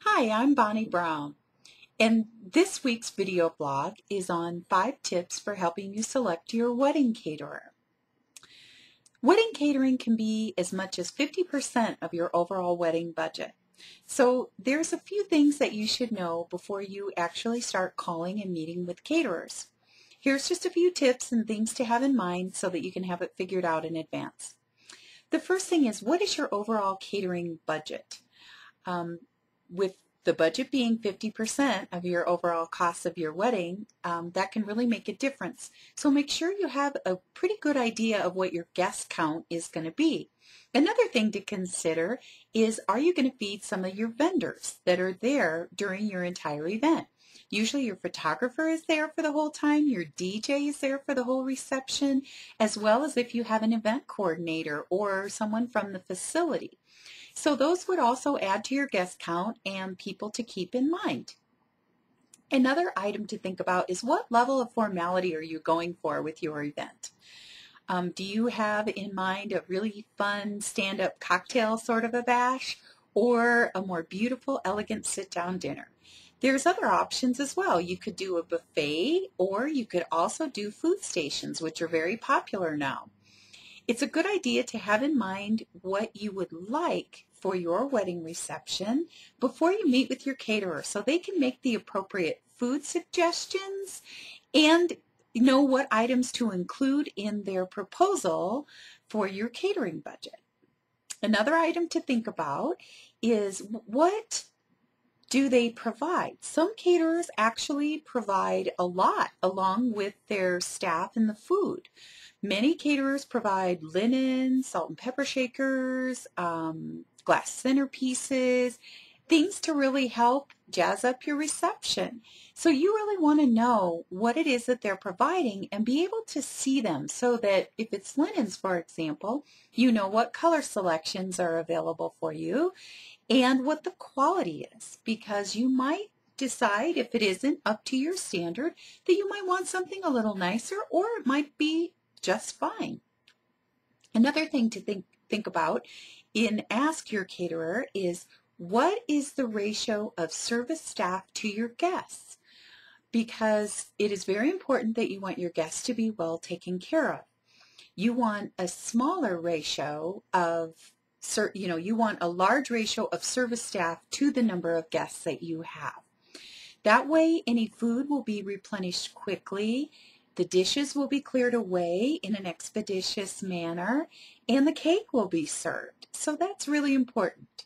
Hi, I'm Bonnie Brown, and this week's video blog is on 5 tips for helping you select your wedding caterer. Wedding catering can be as much as 50% of your overall wedding budget. So there's a few things that you should know before you actually start calling and meeting with caterers. Here's just a few tips and things to have in mind so that you can have it figured out in advance. The first thing is, what is your overall catering budget? With the budget being 50% of your overall cost of your wedding, that can really make a difference. So make sure you have a pretty good idea of what your guest count is going to be. Another thing to consider is, are you going to feed some of your vendors that are there during your entire event? Usually your photographer is there for the whole time, your DJ is there for the whole reception, as well as if you have an event coordinator or someone from the facility. So those would also add to your guest count and people to keep in mind. Another item to think about is, what level of formality are you going for with your event? Do you have in mind a really fun stand-up cocktail sort of a bash, or a more beautiful, elegant sit-down dinner? There's other options as well. You could do a buffet, or you could also do food stations, which are very popular now. It's a good idea to have in mind what you would like for your wedding reception before you meet with your caterer, so they can make the appropriate food suggestions and know what items to include in their proposal for your catering budget. Another item to think about is, what do they provide? Some caterers actually provide a lot along with their staff and the food. Many caterers provide linen, salt and pepper shakers, glass centerpieces, things to really help jazz up your reception. So you really want to know what it is that they're providing and be able to see them, so that if it's linens, for example, you know what color selections are available for you and what the quality is, because you might decide, if it isn't up to your standard, that you might want something a little nicer, or it might be just fine. Another thing to think about and ask your caterer is, what is the ratio of service staff to your guests? Because it is very important that you want your guests to be well taken care of. You want a smaller ratio of, you want a large ratio of service staff to the number of guests that you have. That way, any food will be replenished quickly, the dishes will be cleared away in an expeditious manner, and the cake will be served. So that's really important.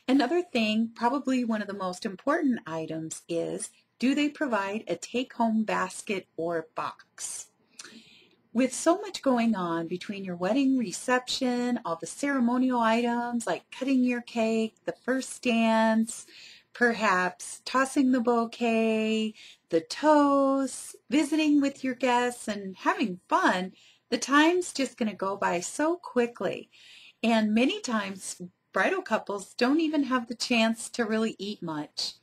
Another thing, probably one of the most important items, is, do they provide a take-home basket or box? With so much going on between your wedding reception, all the ceremonial items like cutting your cake, the first dance, perhaps tossing the bouquet, the toast, visiting with your guests, and having fun, the time's just going to go by so quickly. And many times, bridal couples don't even have the chance to really eat much.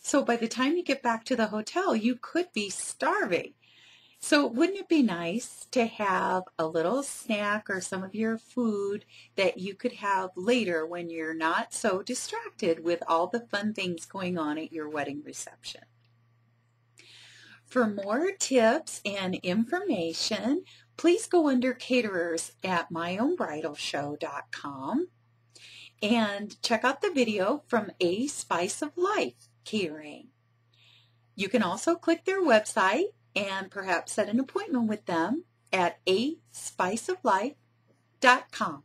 So by the time you get back to the hotel, you could be starving. So wouldn't it be nice to have a little snack or some of your food that you could have later when you're not so distracted with all the fun things going on at your wedding reception? For more tips and information, please go under caterers at myownbridalshow.com and check out the video from A Spice of Life Catering. You can also click their website and perhaps set an appointment with them at aspiceoflife.com.